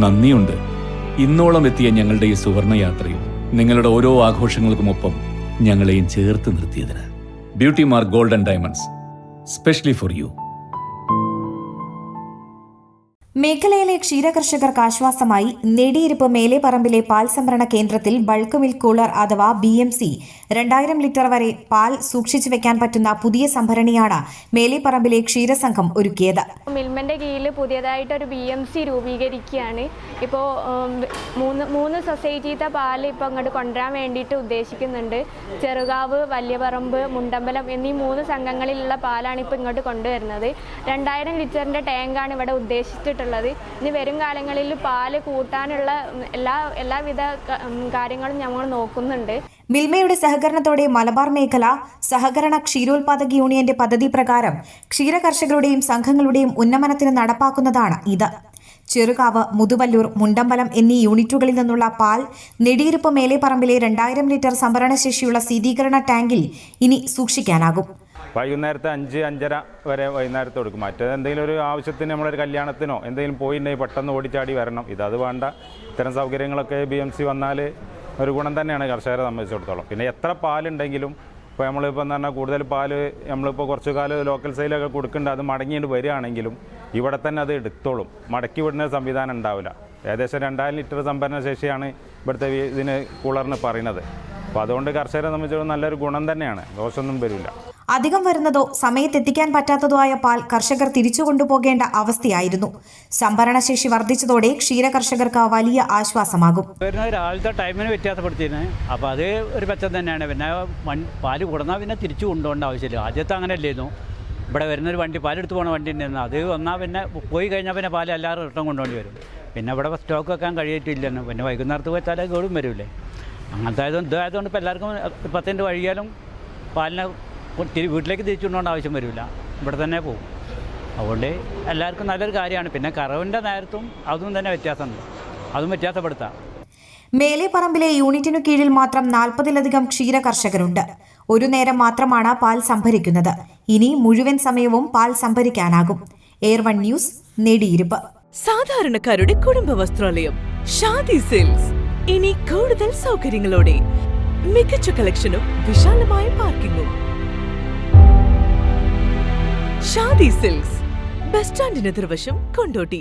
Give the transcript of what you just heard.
നന്ദിയുണ്ട്. ഇന്നോളം എത്തിയ ഞങ്ങളുടെ ഈ സുവർണയാത്രയിൽ നിങ്ങളുടെ ഓരോ ആഘോഷങ്ങൾക്കുമൊപ്പം ഞങ്ങളെയും ചേർത്ത് നിർത്തിയതിന്. Beauty mark gold and diamonds, specially for you. മേഖലയിലെ ക്ഷീരകർഷകർക്ക് ആശ്വാസമായി നെടിയിരുപ്പ് മേലെപ്പറമ്പിലെ പാൽ സംഭരണ കേന്ദ്രത്തിൽ ബൾക്ക് മിൽക്ക് കൂളർ അഥവാ BMC 2000 ലിറ്റർ വരെ പാൽ സൂക്ഷിച്ചു വെക്കാൻ പറ്റുന്ന പുതിയ സംഭരണിയാണ് മേലെപ്പറമ്പിലെ ക്ഷീരസംഘം ഒരുക്കിയത്. മിൽമന്റെ കീഴിൽ പുതിയതായിട്ടൊരു BMC രൂപീകരിക്കുകയാണ്. ഇപ്പോൾ മൂന്ന് സൊസൈറ്റിത്തെ പാൽ ഇപ്പോൾ അങ്ങോട്ട് കൊണ്ടുവരാൻ വേണ്ടിയിട്ട് ഉദ്ദേശിക്കുന്നുണ്ട്. ചെറുകാവ്, വലിയപറമ്പ്, മുണ്ടമ്പലം എന്നീ 3 സംഘങ്ങളിലുള്ള പാലാണ് ഇപ്പോൾ ഇങ്ങോട്ട് കൊണ്ടുവരുന്നത്. 2000 ലിറ്ററിന്റെ ടാങ്കാണ് ഇവിടെ ഉദ്ദേശിച്ചിട്ടുള്ളത്. ഇനി വരും കാലങ്ങളിൽ പാല് കൂട്ടാനുള്ള എല്ലാവിധ കാര്യങ്ങളും ഞങ്ങൾ നോക്കുന്നുണ്ട്. മിൽമയുടെ സഹകരണത്തോടെ മലബാർ മേഖല സഹകരണ ക്ഷീരോത്പാദക യൂണിയന്റെ പദ്ധതി പ്രകാരം ക്ഷീരകർഷകരുടെയും സംഘങ്ങളുടെയും ഉന്നമനത്തിന് നടപ്പാക്കുന്നതാണ് ഇത്. ചെറുകാവ്, മുതുവല്ലൂർ, മുണ്ടമ്പലം എന്നീ യൂണിറ്റുകളിൽ നിന്നുള്ള പാൽ നെടിയിരുപ്പ് മേലെപ്പറമ്പിലെ 2000 ലിറ്റർ സംഭരണശേഷിയുള്ള ശീതീകരണ ടാങ്കിൽ ഇനി സൂക്ഷിക്കാനാകും. വൈകുന്നേരത്തെ 5-5:30 വരെ വൈകുന്നേരത്ത് കൊടുക്കും. മറ്റേത് എന്തെങ്കിലും ഒരു ആവശ്യത്തിന് നമ്മളൊരു കല്യാണത്തിനോ എന്തെങ്കിലും പോയിട്ടുണ്ടെങ്കിൽ പെട്ടെന്ന് ഓടിച്ചാടി വരണം. ഇത് വേണ്ട. ഇത്തരം സൗകര്യങ്ങളൊക്കെ BMC വന്നാൽ ഒരു ഗുണം തന്നെയാണ് കർഷകരെ സംബന്ധിച്ചിടത്തോളം. പിന്നെ എത്ര പാലുണ്ടെങ്കിലും ഇപ്പോൾ നമ്മളിപ്പോൾ എന്ന് പറഞ്ഞാൽ കൂടുതൽ പാല് നമ്മളിപ്പോൾ കുറച്ച് കാലം ലോക്കൽ സെയിലൊക്കെ കൊടുക്കുന്നുണ്ട്. അത് മടങ്ങിയിട്ട് വരികയാണെങ്കിലും ഇവിടെ തന്നെ അത് എടുത്തോളും. മടക്കി വിടുന്ന സംവിധാനം ഉണ്ടാവില്ല. ഏകദേശം 2000 ലിറ്റർ സംഭരണ ശേഷിയാണ് ഇവിടുത്തെ ഇതിന് കൂളറിന് പറയുന്നത്. അപ്പോൾ അതുകൊണ്ട് കർഷകരെ സംബന്ധിച്ചിടത്തോളം നല്ലൊരു ഗുണം തന്നെയാണ്. ദോഷമൊന്നും വരില്ല. അധികം വരുന്നതോ സമയത്തെത്തിക്കാൻ പറ്റാത്തതോ ആയ പാൽ കർഷകർ തിരിച്ചു കൊണ്ടുപോകേണ്ട അവസ്ഥയായിരുന്നു. സംഭരണശേഷി വർദ്ധിച്ചതോടെ ക്ഷീരകർഷകർക്ക് വലിയ ആശ്വാസമാകും. രാവിലത്തെ ടൈമിന് വ്യത്യാസപ്പെടുത്തിയിരുന്നു. അപ്പോൾ അത് ഒരു മെച്ചം തന്നെയാണ്. പിന്നെ പാല് കൊടുന്നാൽ പിന്നെ തിരിച്ചു കൊണ്ടുപോകേണ്ട ആവശ്യമില്ല. ആദ്യത്തെ അങ്ങനെ അല്ലായിരുന്നു. ഇവിടെ വരുന്നൊരു വണ്ടി പാലെടുത്ത് പോകുന്ന വണ്ടി ഉണ്ടായിരുന്നു. അത് വന്നാൽ പിന്നെ പോയി കഴിഞ്ഞാൽ പിന്നെ പാല് എല്ലാവരും റിട്ടേൺ കൊണ്ടുപോകേണ്ടി വരും. പിന്നെ ഇവിടെ സ്റ്റോക്ക് വെക്കാൻ കഴിയിട്ടില്ലെന്ന്. പിന്നെ വൈകുന്നേരത്ത് വെച്ചാൽ ഗോളും വരില്ലേ. അങ്ങനത്തെ ഇതായതുകൊണ്ട് ഇപ്പോൾ എല്ലാവർക്കും 10 മിനിറ്റ് വഴിയാലും പാലിനെ വീട്ടിലേക്ക് തിരിച്ചു കൊണ്ടുപോകേണ്ട ആവശ്യം വരില്ല. ഇവിടെ തന്നെ പോകും. അതുകൊണ്ട് എല്ലാവർക്കും നല്ലൊരു കാര്യമാണ്. പിന്നെ കറവിൻ്റെ നേരത്തും അതും തന്നെ വ്യത്യാസമുണ്ട്. അതും വ്യത്യാസപ്പെടുത്താം. മേലെപ്പറമ്പിലെ യൂണിറ്റിനു കീഴിൽ മാത്രം 40-ലധികം ക്ഷീരകർഷകരുണ്ട്. ഒരു നേരം മാത്രമാണ് പാൽ സംഭരിക്കുന്നത്. ഇനി മുഴുവൻ സമയവും പാൽ സംഭരിക്കാനാകും. എയർ1 ന്യൂസ്, നെടിയിരുപ്പ്. സാധാരണക്കാരുടെ കുടുംബ വസ്ത്രാലയം ഷാദി സിൽക്സ് ഇനി കൂടുതൽ സൗകര്യങ്ങളോടെ മികച്ച കളക്ഷനും വിശാലമായ പാർക്കിംഗും. ഷാദി സിൽക്സ്, ബസ് സ്റ്റാൻഡിന് എതിർവശം, കൊണ്ടോട്ടി.